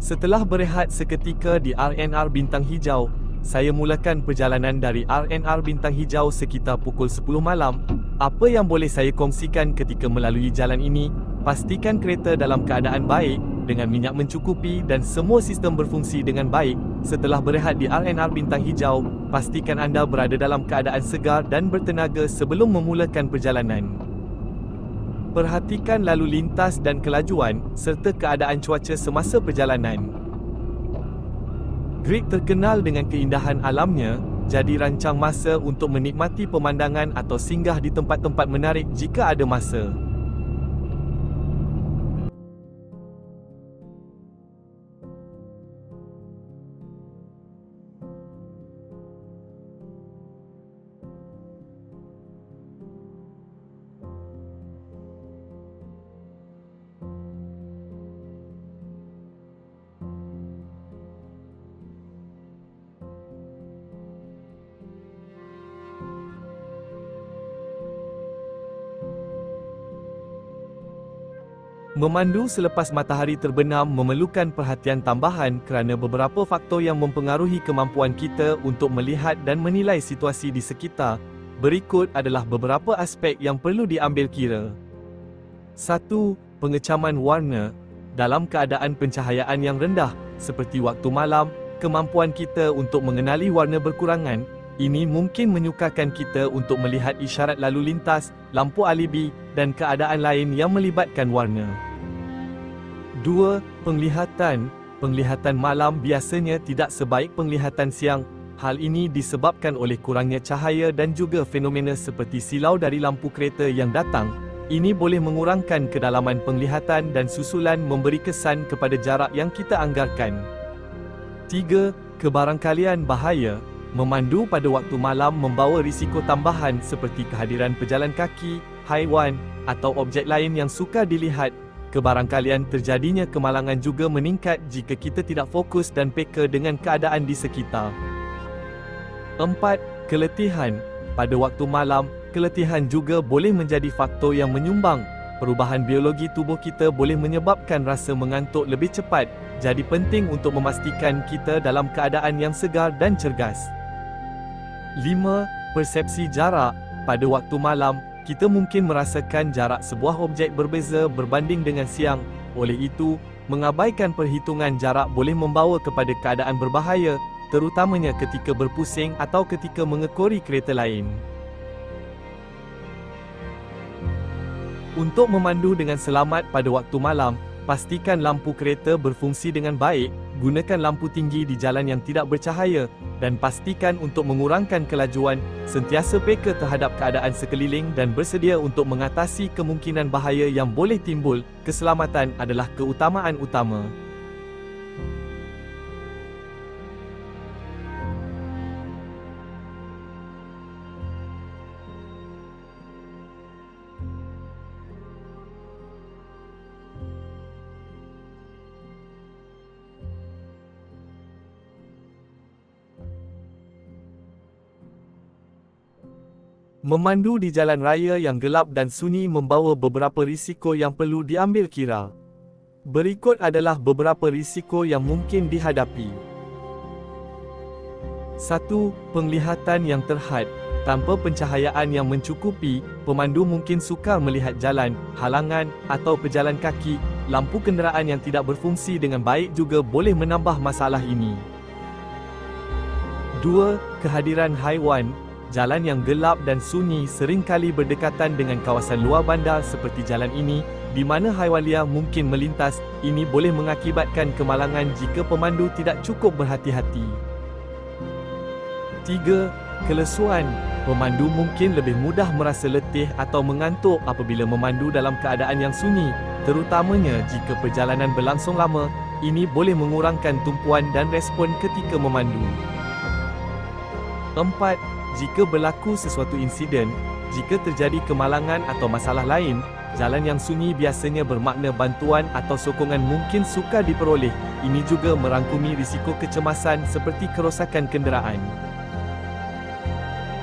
Setelah berehat seketika di RNR Bintang Hijau, saya mulakan perjalanan dari RNR Bintang Hijau sekitar pukul 10 malam. Apa yang boleh saya kongsikan ketika melalui jalan ini? Pastikan kereta dalam keadaan baik, dengan minyak mencukupi dan semua sistem berfungsi dengan baik. Setelah berehat di RNR Bintang Hijau, pastikan anda berada dalam keadaan segar dan bertenaga sebelum memulakan perjalanan. Perhatikan lalu lintas dan kelajuan, serta keadaan cuaca semasa perjalanan. Greek terkenal dengan keindahan alamnya, jadi rancang masa untuk menikmati pemandangan atau singgah di tempat-tempat menarik jika ada masa. Memandu selepas matahari terbenam memerlukan perhatian tambahan kerana beberapa faktor yang mempengaruhi kemampuan kita untuk melihat dan menilai situasi di sekitar. Berikut adalah beberapa aspek yang perlu diambil kira. 1. Pengecaman warna. Dalam keadaan pencahayaan yang rendah, seperti waktu malam, kemampuan kita untuk mengenali warna berkurangan. Ini mungkin menyukarkan kita untuk melihat isyarat lalu lintas, lampu alibi, dan keadaan lain yang melibatkan warna. 2. Penglihatan. Penglihatan malam biasanya tidak sebaik penglihatan siang. Hal ini disebabkan oleh kurangnya cahaya dan juga fenomena seperti silau dari lampu kereta yang datang. Ini boleh mengurangkan kedalaman penglihatan dan susulan memberi kesan kepada jarak yang kita anggarkan. 3. Kebarangkalian bahaya. Memandu pada waktu malam membawa risiko tambahan seperti kehadiran pejalan kaki, haiwan, atau objek lain yang sukar dilihat. Kebarangkalian terjadinya kemalangan juga meningkat jika kita tidak fokus dan peka dengan keadaan di sekitar. 4. Keletihan. Pada waktu malam, keletihan juga boleh menjadi faktor yang menyumbang. Perubahan biologi tubuh kita boleh menyebabkan rasa mengantuk lebih cepat, jadi penting untuk memastikan kita dalam keadaan yang segar dan cergas. 5. Persepsi jarak. Pada waktu malam, kita mungkin merasakan jarak sebuah objek berbeza berbanding dengan siang. Oleh itu, mengabaikan perhitungan jarak boleh membawa kepada keadaan berbahaya, terutamanya ketika berpusing atau ketika mengekori kereta lain. Untuk memandu dengan selamat pada waktu malam, pastikan lampu kereta berfungsi dengan baik, gunakan lampu tinggi di jalan yang tidak bercahaya, dan pastikan untuk mengurangkan kelajuan, sentiasa peka terhadap keadaan sekeliling dan bersedia untuk mengatasi kemungkinan bahaya yang boleh timbul. Keselamatan adalah keutamaan utama. Memandu di jalan raya yang gelap dan sunyi membawa beberapa risiko yang perlu diambil kira. Berikut adalah beberapa risiko yang mungkin dihadapi. 1. Penglihatan yang terhad. Tanpa pencahayaan yang mencukupi, pemandu mungkin sukar melihat jalan, halangan, atau pejalan kaki. Lampu kenderaan yang tidak berfungsi dengan baik juga boleh menambah masalah ini. 2. Kehadiran haiwan. Jalan yang gelap dan sunyi seringkali berdekatan dengan kawasan luar bandar seperti jalan ini, di mana haiwan liar mungkin melintas. Ini boleh mengakibatkan kemalangan jika pemandu tidak cukup berhati-hati. 3. Kelesuan. Pemandu mungkin lebih mudah merasa letih atau mengantuk apabila memandu dalam keadaan yang sunyi, terutamanya jika perjalanan berlangsung lama. Ini boleh mengurangkan tumpuan dan respon ketika memandu. 4. Jika berlaku sesuatu insiden, jika terjadi kemalangan atau masalah lain, jalan yang sunyi biasanya bermakna bantuan atau sokongan mungkin sukar diperoleh. Ini juga merangkumi risiko kecemasan seperti kerosakan kenderaan.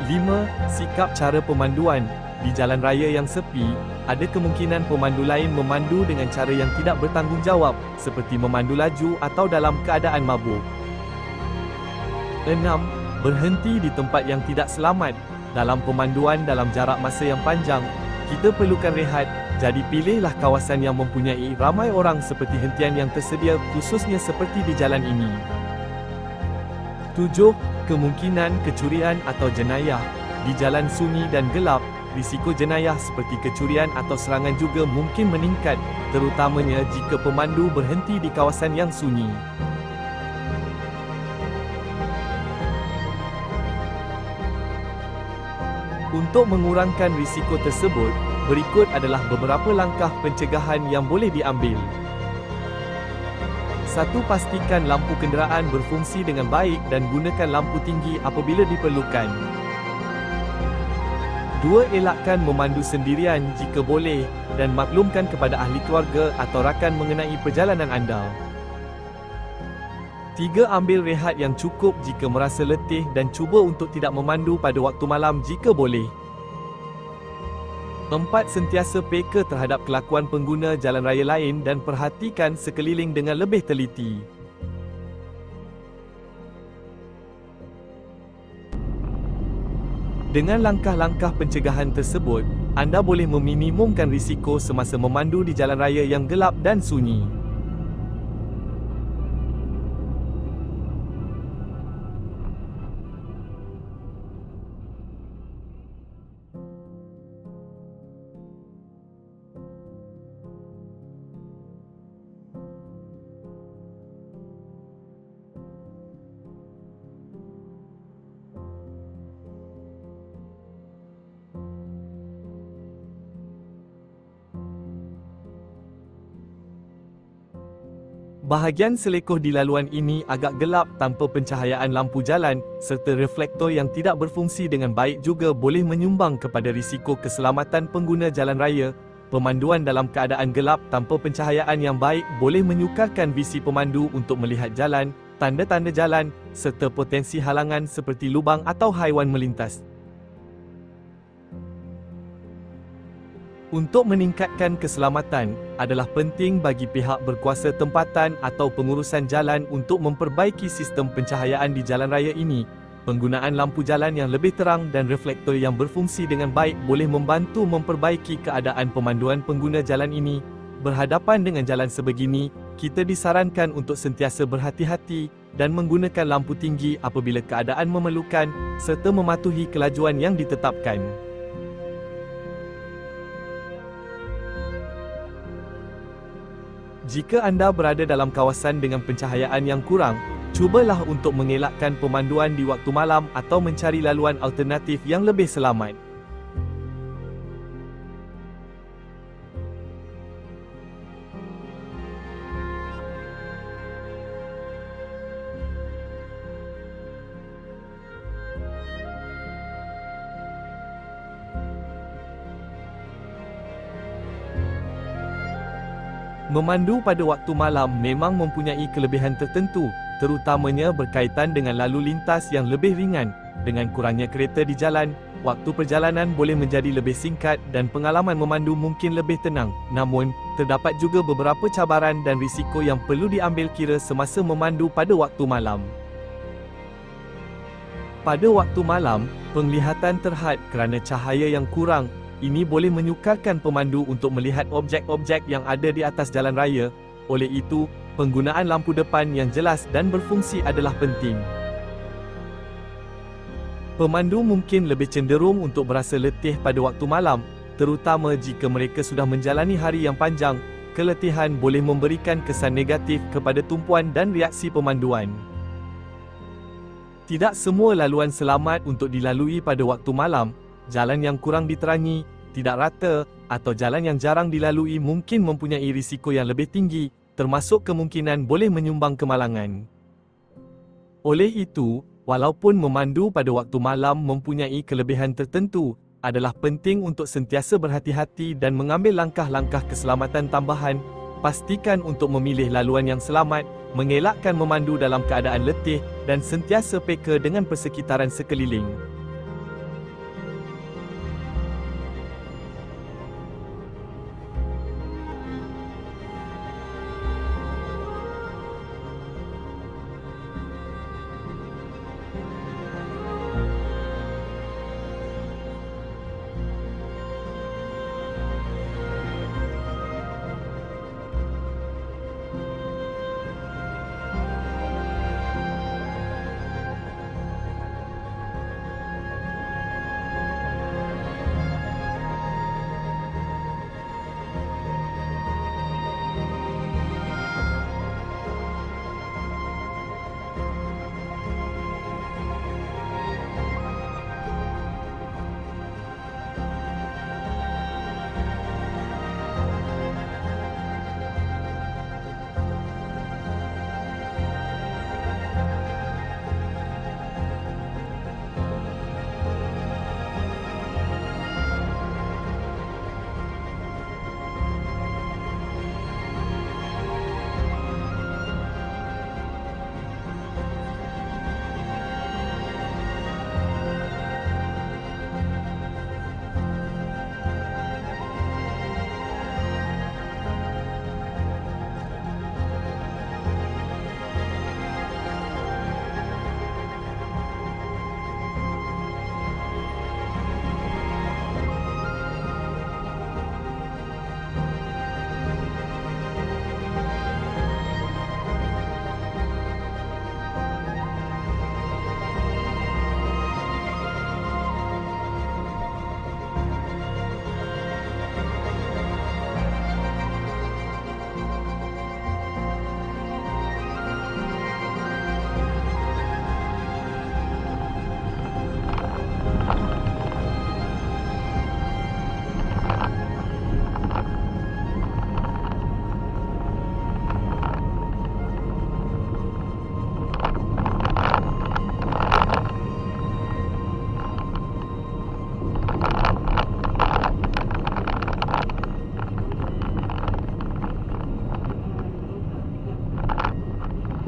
5. Sikap cara pemanduan. Di jalan raya yang sepi, ada kemungkinan pemandu lain memandu dengan cara yang tidak bertanggungjawab, seperti memandu laju atau dalam keadaan mabuk. 6. Berhenti di tempat yang tidak selamat. Dalam pemanduan dalam jarak masa yang panjang, kita perlukan rehat, jadi pilihlah kawasan yang mempunyai ramai orang seperti hentian yang tersedia, khususnya seperti di jalan ini. 7. Kemungkinan kecurian atau jenayah. Di jalan sunyi dan gelap, risiko jenayah seperti kecurian atau serangan juga mungkin meningkat, terutamanya jika pemandu berhenti di kawasan yang sunyi. Untuk mengurangkan risiko tersebut, berikut adalah beberapa langkah pencegahan yang boleh diambil. 1. Pastikan lampu kenderaan berfungsi dengan baik dan gunakan lampu tinggi apabila diperlukan. 2. Elakkan memandu sendirian jika boleh dan maklumkan kepada ahli keluarga atau rakan mengenai perjalanan anda. 3. Ambil rehat yang cukup jika merasa letih dan cuba untuk tidak memandu pada waktu malam jika boleh. 4. Sentiasa peka terhadap kelakuan pengguna jalan raya lain dan perhatikan sekeliling dengan lebih teliti. Dengan langkah-langkah pencegahan tersebut, anda boleh meminimumkan risiko semasa memandu di jalan raya yang gelap dan sunyi. Bahagian selekoh di laluan ini agak gelap tanpa pencahayaan lampu jalan, serta reflektor yang tidak berfungsi dengan baik juga boleh menyumbang kepada risiko keselamatan pengguna jalan raya. Pemanduan dalam keadaan gelap tanpa pencahayaan yang baik boleh menyukarkan visi pemandu untuk melihat jalan, tanda-tanda jalan, serta potensi halangan seperti lubang atau haiwan melintas. Untuk meningkatkan keselamatan, adalah penting bagi pihak berkuasa tempatan atau pengurusan jalan untuk memperbaiki sistem pencahayaan di jalan raya ini. Penggunaan lampu jalan yang lebih terang dan reflektor yang berfungsi dengan baik boleh membantu memperbaiki keadaan pemanduan pengguna jalan ini. Berhadapan dengan jalan sebegini, kita disarankan untuk sentiasa berhati-hati dan menggunakan lampu tinggi apabila keadaan memerlukan, serta mematuhi kelajuan yang ditetapkan. Jika anda berada dalam kawasan dengan pencahayaan yang kurang, cubalah untuk mengelakkan pemanduan di waktu malam atau mencari laluan alternatif yang lebih selamat. Memandu pada waktu malam memang mempunyai kelebihan tertentu, terutamanya berkaitan dengan lalu lintas yang lebih ringan. Dengan kurangnya kereta di jalan, waktu perjalanan boleh menjadi lebih singkat dan pengalaman memandu mungkin lebih tenang. Namun, terdapat juga beberapa cabaran dan risiko yang perlu diambil kira semasa memandu pada waktu malam. Pada waktu malam, penglihatan terhad kerana cahaya yang kurang. Ini boleh menyukarkan pemandu untuk melihat objek-objek yang ada di atas jalan raya. Oleh itu, penggunaan lampu depan yang jelas dan berfungsi adalah penting. Pemandu mungkin lebih cenderung untuk berasa letih pada waktu malam, terutama jika mereka sudah menjalani hari yang panjang. Keletihan boleh memberikan kesan negatif kepada tumpuan dan reaksi pemanduan. Tidak semua laluan selamat untuk dilalui pada waktu malam. Jalan yang kurang diterangi, tidak rata, atau jalan yang jarang dilalui mungkin mempunyai risiko yang lebih tinggi, termasuk kemungkinan boleh menyumbang kemalangan. Oleh itu, walaupun memandu pada waktu malam mempunyai kelebihan tertentu, adalah penting untuk sentiasa berhati-hati dan mengambil langkah-langkah keselamatan tambahan. Pastikan untuk memilih laluan yang selamat, mengelakkan memandu dalam keadaan letih, dan sentiasa peka dengan persekitaran sekeliling.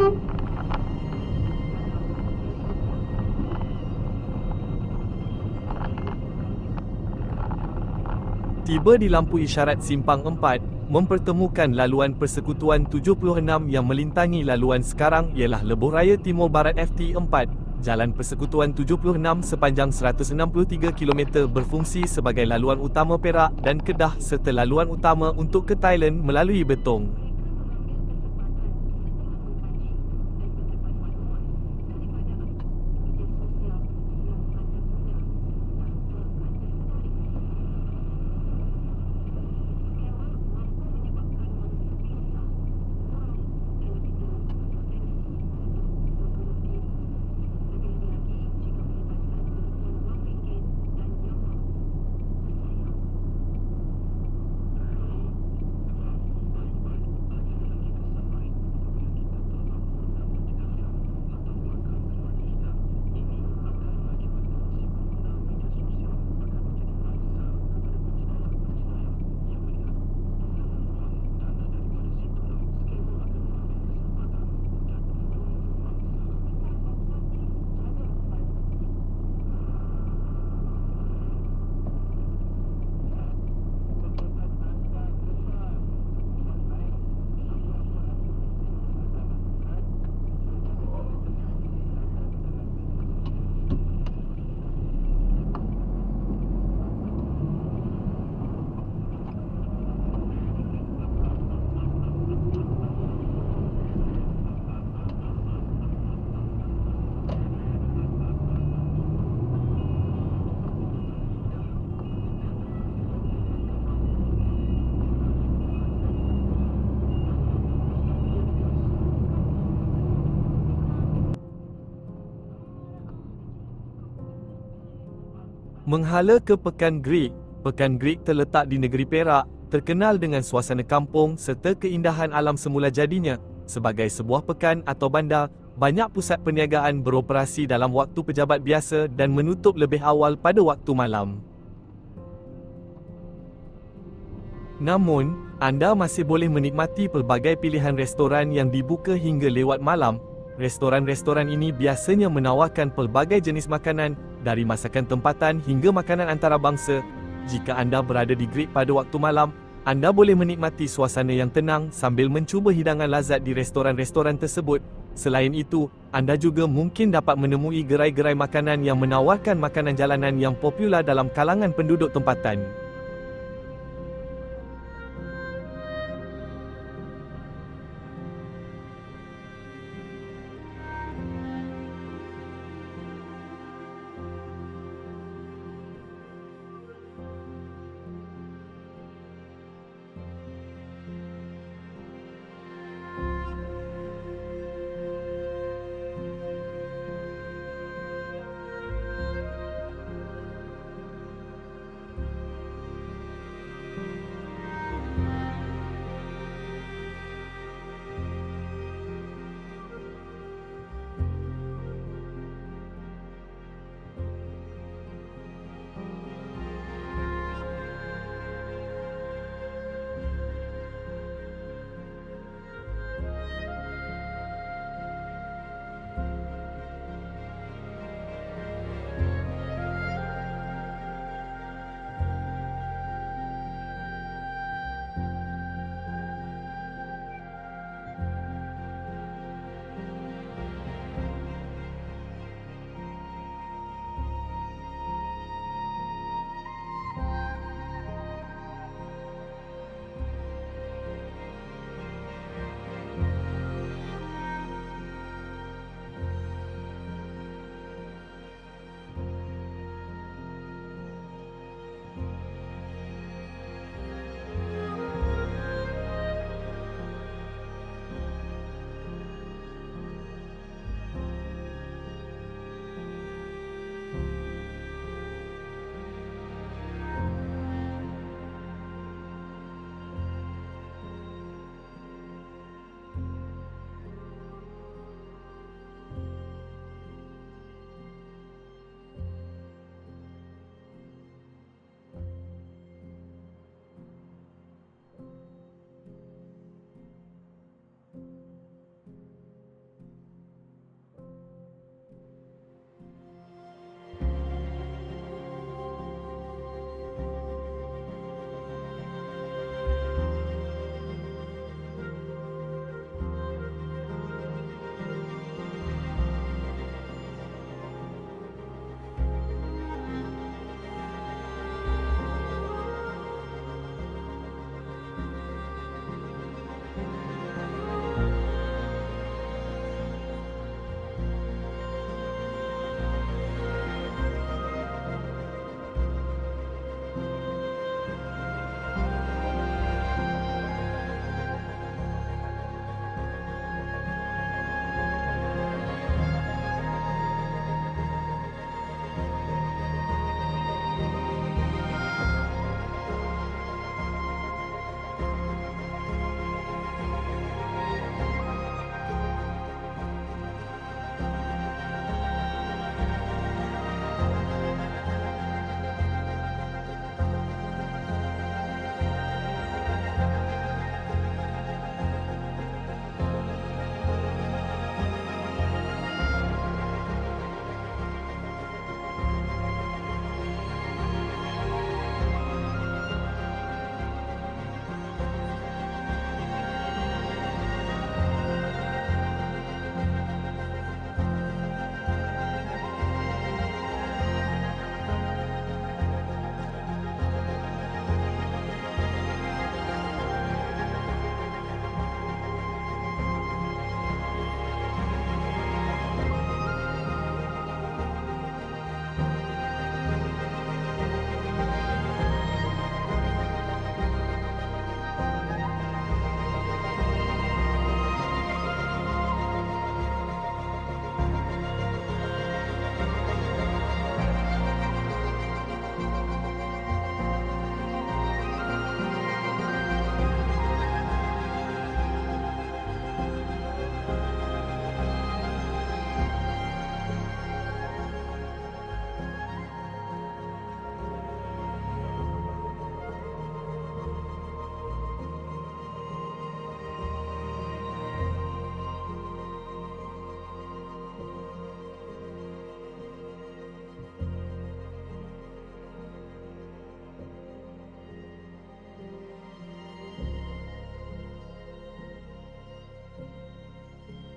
Tiba di lampu isyarat simpang 4, mempertemukan laluan persekutuan 76 yang melintangi laluan sekarang ialah Lebuh Raya Timur Barat FT4. Jalan Persekutuan 76 sepanjang 163 km berfungsi sebagai laluan utama Perak dan Kedah serta laluan utama untuk ke Thailand melalui Betong. Menghala ke Pekan Greek. Pekan Greek terletak di negeri Perak, terkenal dengan suasana kampung serta keindahan alam semula jadinya. Sebagai sebuah pekan atau bandar, banyak pusat perniagaan beroperasi dalam waktu pejabat biasa dan menutup lebih awal pada waktu malam. Namun, anda masih boleh menikmati pelbagai pilihan restoran yang dibuka hingga lewat malam. Restoran-restoran ini biasanya menawarkan pelbagai jenis makanan, dari masakan tempatan hingga makanan antarabangsa. Jika anda berada di Greek pada waktu malam, anda boleh menikmati suasana yang tenang sambil mencuba hidangan lazat di restoran-restoran tersebut. Selain itu, anda juga mungkin dapat menemui gerai-gerai makanan yang menawarkan makanan jalanan yang popular dalam kalangan penduduk tempatan.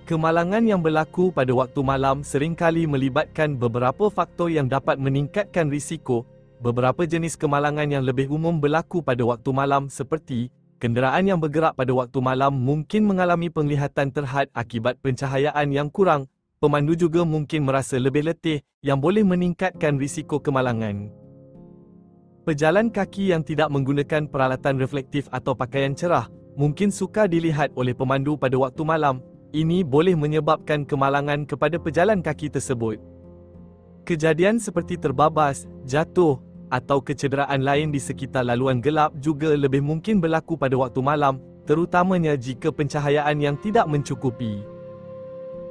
Kemalangan yang berlaku pada waktu malam seringkali melibatkan beberapa faktor yang dapat meningkatkan risiko. Beberapa jenis kemalangan yang lebih umum berlaku pada waktu malam seperti kenderaan yang bergerak pada waktu malam mungkin mengalami penglihatan terhad akibat pencahayaan yang kurang. Pemandu juga mungkin merasa lebih letih yang boleh meningkatkan risiko kemalangan. Pejalan kaki yang tidak menggunakan peralatan reflektif atau pakaian cerah mungkin sukar dilihat oleh pemandu pada waktu malam. Ini boleh menyebabkan kemalangan kepada pejalan kaki tersebut. Kejadian seperti terbabas, jatuh, atau kecederaan lain di sekitar laluan gelap juga lebih mungkin berlaku pada waktu malam, terutamanya jika pencahayaan yang tidak mencukupi.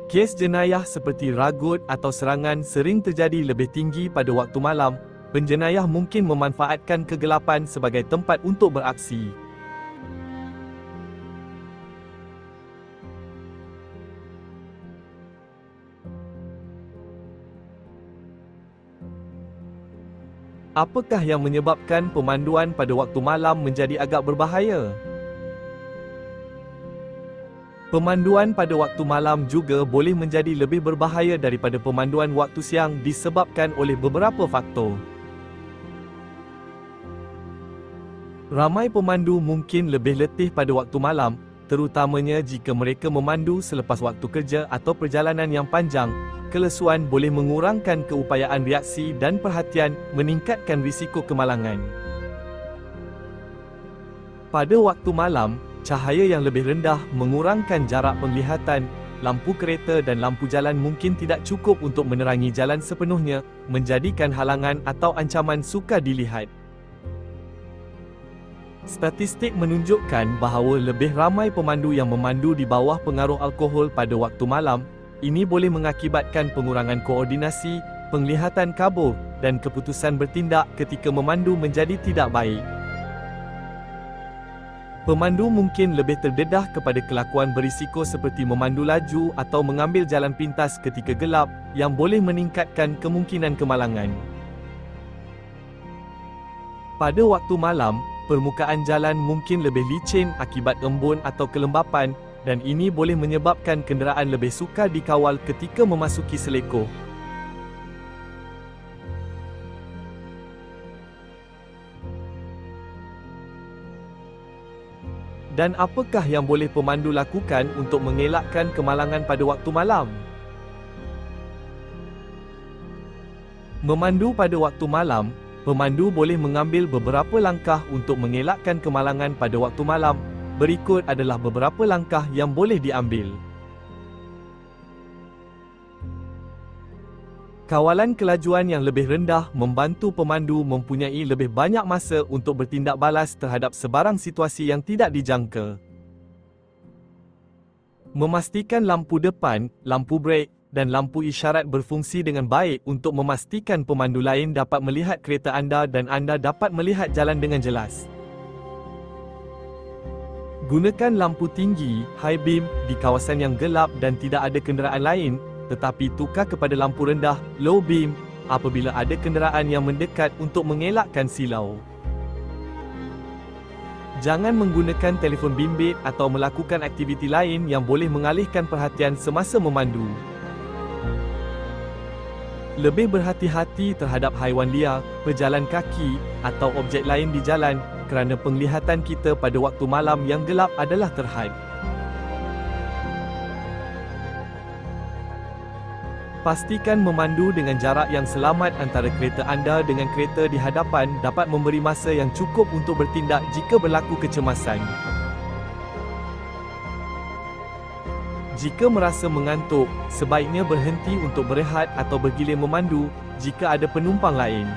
Kes jenayah seperti ragut atau serangan sering terjadi lebih tinggi pada waktu malam. Penjenayah mungkin memanfaatkan kegelapan sebagai tempat untuk beraksi. Apakah yang menyebabkan pemanduan pada waktu malam menjadi agak berbahaya? Pemanduan pada waktu malam juga boleh menjadi lebih berbahaya daripada pemanduan waktu siang disebabkan oleh beberapa faktor. Ramai pemandu mungkin lebih letih pada waktu malam, terutamanya jika mereka memandu selepas waktu kerja atau perjalanan yang panjang. Kelesuan boleh mengurangkan keupayaan reaksi dan perhatian, meningkatkan risiko kemalangan. Pada waktu malam, cahaya yang lebih rendah mengurangkan jarak penglihatan. Lampu kereta dan lampu jalan mungkin tidak cukup untuk menerangi jalan sepenuhnya, menjadikan halangan atau ancaman sukar dilihat. Statistik menunjukkan bahawa lebih ramai pemandu yang memandu di bawah pengaruh alkohol pada waktu malam. Ini boleh mengakibatkan pengurangan koordinasi, penglihatan kabur, dan keputusan bertindak ketika memandu menjadi tidak baik. Pemandu mungkin lebih terdedah kepada kelakuan berisiko seperti memandu laju atau mengambil jalan pintas ketika gelap, yang boleh meningkatkan kemungkinan kemalangan. Pada waktu malam, permukaan jalan mungkin lebih licin akibat embun atau kelembapan, dan ini boleh menyebabkan kenderaan lebih sukar dikawal ketika memasuki selekoh. Dan apakah yang boleh pemandu lakukan untuk mengelakkan kemalangan pada waktu malam? Memandu pada waktu malam, pemandu boleh mengambil beberapa langkah untuk mengelakkan kemalangan pada waktu malam. Berikut adalah beberapa langkah yang boleh diambil. Kawalan kelajuan yang lebih rendah membantu pemandu mempunyai lebih banyak masa untuk bertindak balas terhadap sebarang situasi yang tidak dijangka. Memastikan lampu depan, lampu brek, dan lampu isyarat berfungsi dengan baik untuk memastikan pemandu lain dapat melihat kereta anda dan anda dapat melihat jalan dengan jelas. Gunakan lampu tinggi, high beam, di kawasan yang gelap dan tidak ada kenderaan lain, tetapi tukar kepada lampu rendah, low beam, apabila ada kenderaan yang mendekat untuk mengelakkan silau. Jangan menggunakan telefon bimbit atau melakukan aktiviti lain yang boleh mengalihkan perhatian semasa memandu. Lebih berhati-hati terhadap haiwan liar, pejalan kaki, atau objek lain di jalan, kerana penglihatan kita pada waktu malam yang gelap adalah terhad. Pastikan memandu dengan jarak yang selamat antara kereta anda dengan kereta di hadapan dapat memberi masa yang cukup untuk bertindak jika berlaku kecemasan. Jika merasa mengantuk, sebaiknya berhenti untuk berehat atau bergilir memandu jika ada penumpang lain.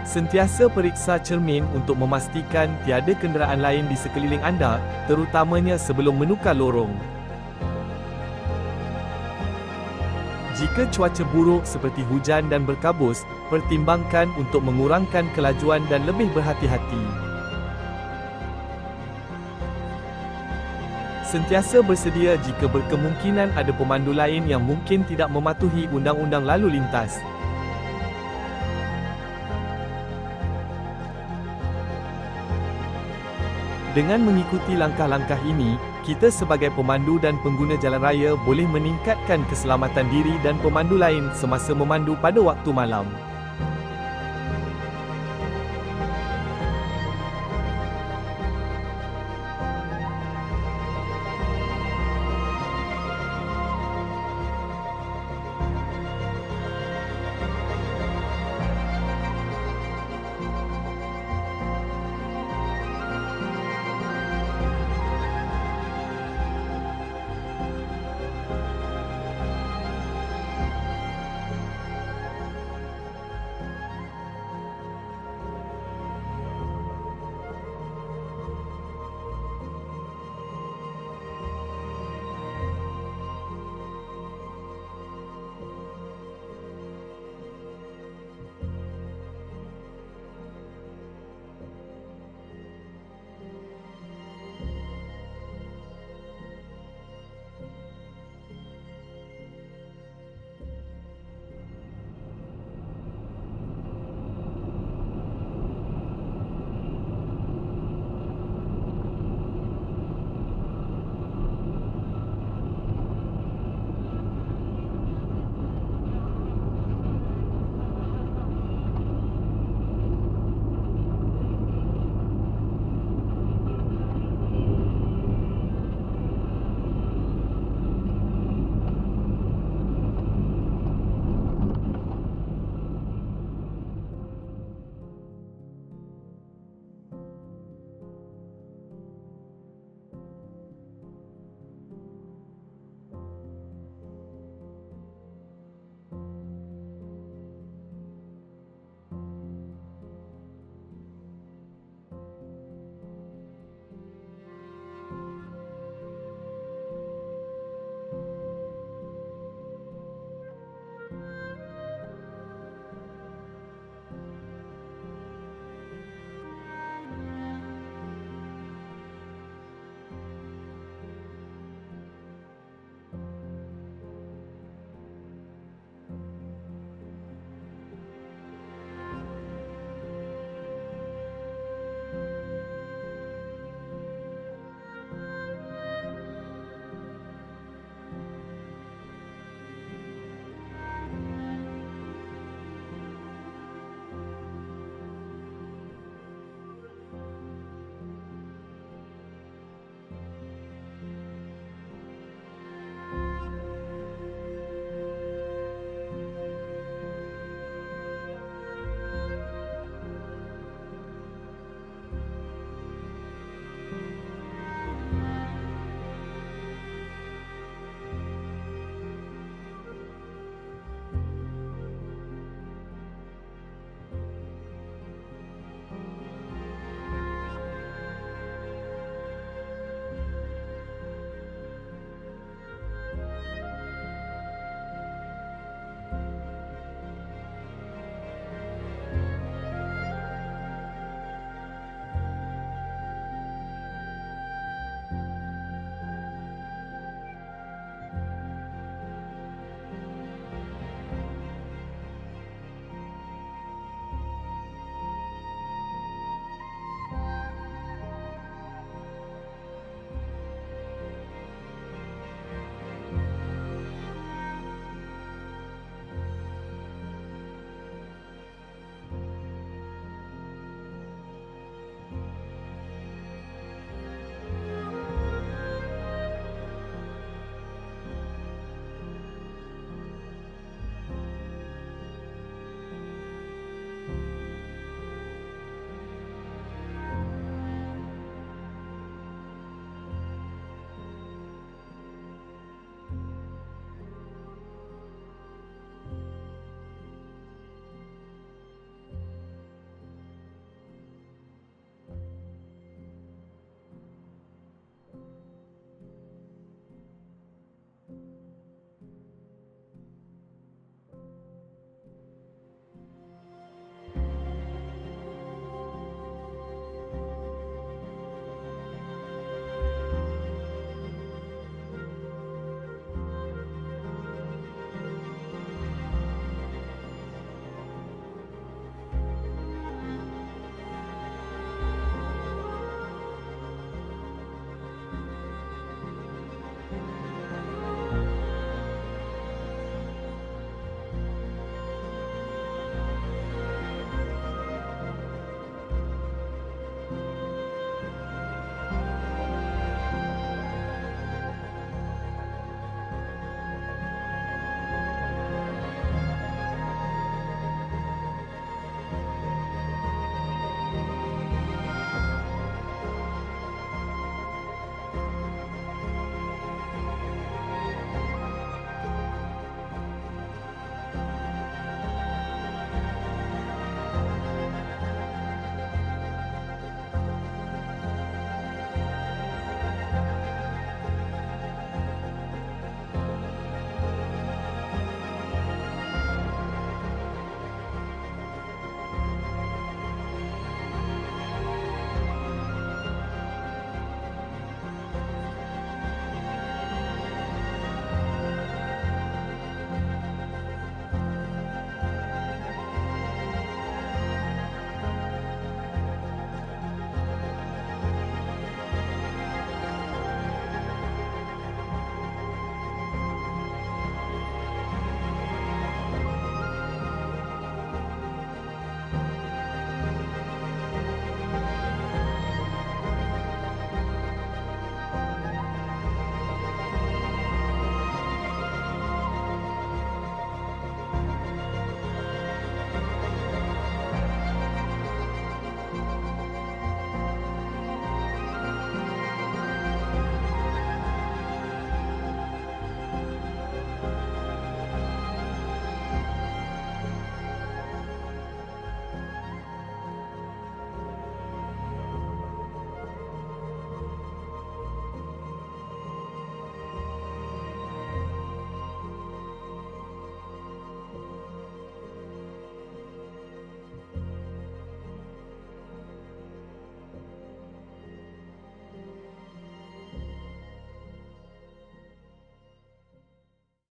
Sentiasa periksa cermin untuk memastikan tiada kenderaan lain di sekeliling anda, terutamanya sebelum menukar lorong. Jika cuaca buruk seperti hujan dan berkabus, pertimbangkan untuk mengurangkan kelajuan dan lebih berhati-hati. Sentiasa bersedia jika berkemungkinan ada pemandu lain yang mungkin tidak mematuhi undang-undang lalu lintas. Dengan mengikuti langkah-langkah ini, kita sebagai pemandu dan pengguna jalan raya boleh meningkatkan keselamatan diri dan pemandu lain semasa memandu pada waktu malam.